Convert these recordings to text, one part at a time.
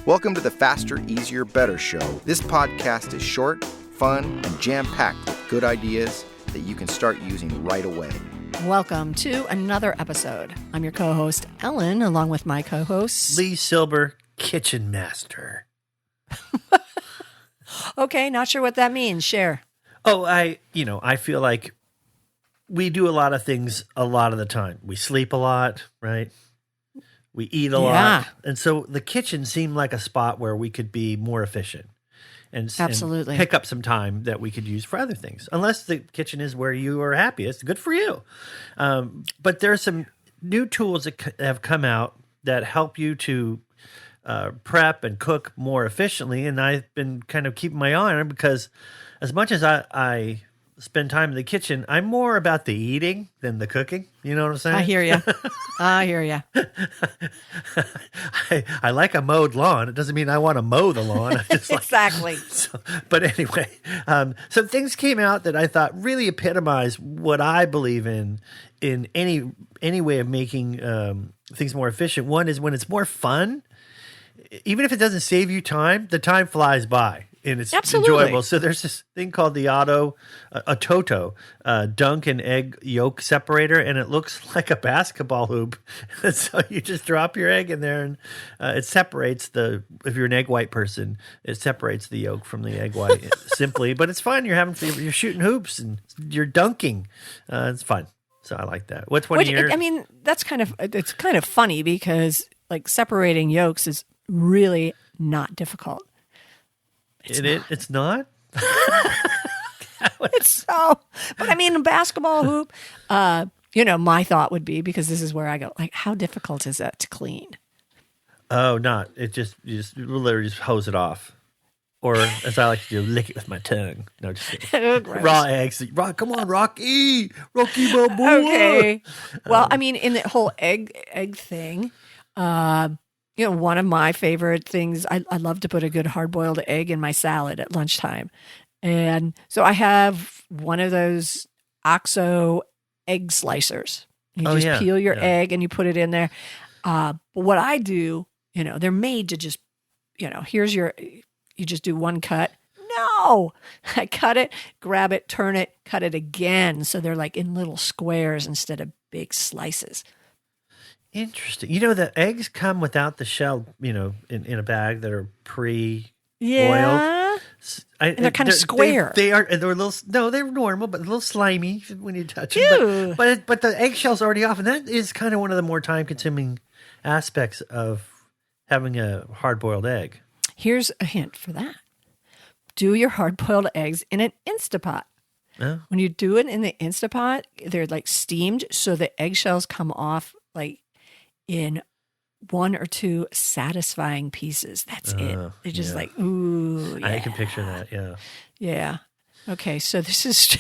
Welcome to the Faster, Easier, Better show. This podcast is short, fun, and jam-packed with good ideas that you can start using right away. Welcome to another episode. I'm your co-host, Ellen, along with my co-host, Lee Silber, Kitchen Master. Okay, not sure what that means. Share. Oh, I feel like we do a lot of things a lot of the time. We sleep a lot, right? We eat a lot. And so the kitchen seemed like a spot where we could be more efficient and Absolutely. pick up some time that we could use for other things. Unless the kitchen is where you are happiest, good for you. But there are some new tools that have come out that help you to prep and cook more efficiently. And I've been kind of keeping my eye on it because as much as I spend time in the kitchen, I'm more about the eating than the cooking. You know what I'm saying? I hear you. I hear you. I like a mowed lawn. It doesn't mean I want to mow the lawn. I just Exactly. But anyway, some things came out that I thought really epitomize what I believe in any way of making things more efficient. One is when it's more fun. Even if it doesn't save you time, the time flies by. And it's enjoyable. So there's this thing called the Toto Duncan egg yolk separator, and it looks like a basketball hoop. And so you just drop your egg in there, and it separates if you're an egg white person, it separates the yolk from the egg white simply. But it's fun. You're shooting hoops and you're dunking. It's fun. So I like that. What's one of your? I mean, it's kind of funny because like separating yolks is really not difficult. It's not? It's so, but I mean, a basketball hoop, my thought would be, because this is where I go, like, how difficult is that to clean? Oh, not. You just literally just hose it off. Or, as I like to do, lick it with my tongue. No, just kidding. Raw eggs. Come on, Rocky Balboa. Okay. Well, I mean, in the whole egg thing, one of my favorite things, I love to put a good hard-boiled egg in my salad at lunchtime. And so I have one of those OXO egg slicers. You peel your egg and you put it in there. But what I do, they're made to just, you just do one cut. No, I cut it, grab it, turn it, cut it again. So they're like in little squares instead of big slices. Interesting. The eggs come without the shell, in a bag that are pre-boiled. Yeah. And they're kind of square. They're a little, no, they're normal, but a little slimy when you touch them. But the eggshell's already off. And that is kind of one of the more time-consuming aspects of having a hard-boiled egg. Here's a hint for that. Do your hard-boiled eggs in an Instapot. Oh. When you do it in the Instapot, they're like steamed, so the eggshells come off like in one or two satisfying pieces. That's it. They're just like, ooh, yeah. I can picture that, yeah. Yeah. Okay, so this is...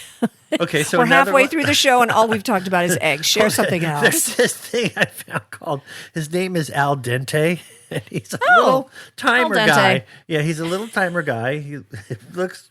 Okay, so we're halfway through the show and all we've talked about is eggs. Share something else. There's this thing I found called, his name is Al Dente. And he's a little timer guy. Yeah, he's a little timer guy. He looks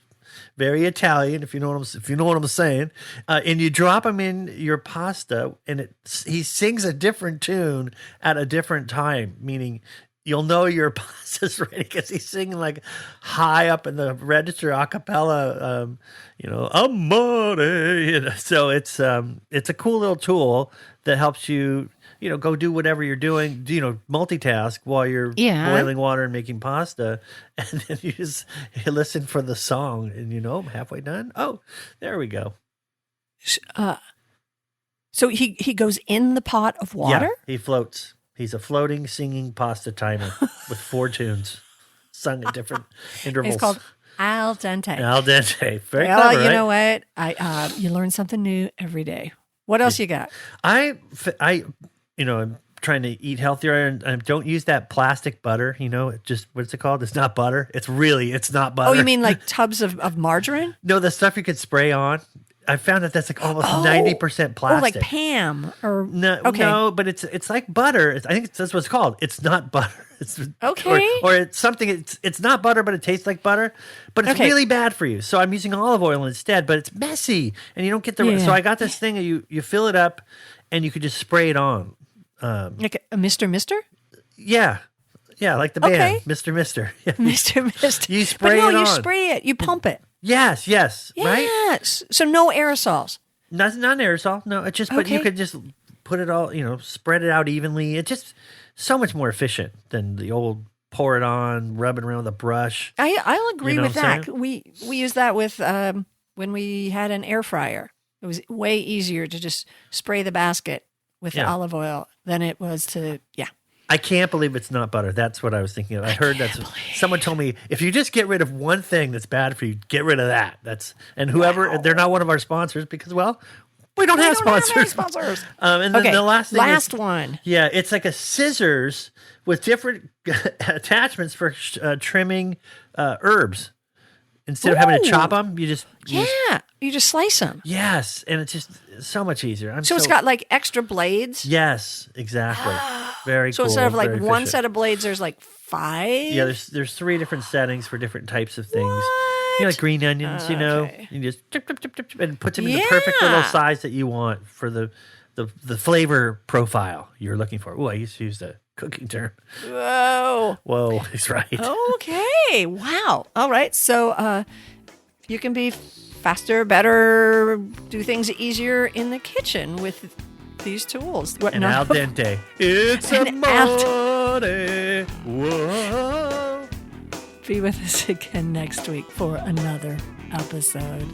very Italian, if you know what I'm saying. And you drop him in your pasta, and he sings a different tune at a different time. Meaning, you'll know your pasta's ready because he's singing like high up in the register a cappella. Amore. So it's a cool little tool that helps you. Go do whatever you're doing, multitask while you're boiling water and making pasta. And then you listen for the song and, I'm halfway done. Oh, there we go. So he goes in the pot of water? Yeah, he floats. He's a floating, singing pasta timer with 4 tunes sung at different intervals. It's called Al Dente. Al Dente. Very clever, Well, you right? know what? You learn something new every day. What else you got? I'm trying to eat healthier and I don't use that plastic butter, what's it called? It's not butter. It's not butter. Oh, you mean like tubs of margarine? No, the stuff you could spray on. I found that that's like almost 90% plastic. Oh, like Pam or no, but it's like butter. I think that's what it's called. It's not butter. It's okay, or it's something. It's not butter, but it tastes like butter. But it's really bad for you. So I'm using olive oil instead. But it's messy, and you don't get the. Yeah. So I got this thing. You fill it up, and you could just spray it on. Like a Mister? Yeah. Yeah, like the band, Okay. Mr. Mister. Mr. Mist. You spray but no, it you on. spray it. You pump it. Yes, right? Yes. So no aerosols. Not aerosol. No, it just. But you Okay. could just put it all. Spread it out evenly. It's just so much more efficient than the old pour it on, rub it around with a brush. I'll agree know with what I'm that. We used that with when we had an air fryer. It was way easier to just spray the basket with the Yeah. olive oil than it was to I can't believe it's not butter. That's what I was thinking of. I heard someone told me if you just get rid of one thing that's bad for you, get rid of that. And whoever they're not one of our sponsors because we don't have sponsors. And then the last thing is, one. yeah, it's like a scissors with different attachments for trimming herbs. Instead of having to Ooh. chop them, you just You just slice them. yes, and it's just so much easier. So it's got like extra blades. yes, exactly, very So cool. instead of like very one efficient. set of blades, there's like 5. Yeah, there's 3 different settings for different types of things. What? Like green onions, Okay. you just chip, and puts them in the perfect little Yeah. size that you want for the flavor profile you're looking for. Oh, I used to use the cooking term. Whoa. He's right. Okay. Wow. All right. So you can be faster, better, do things easier in the kitchen with these tools. And al dente. It's a And al morning. Whoa. Be with us again next week for another episode.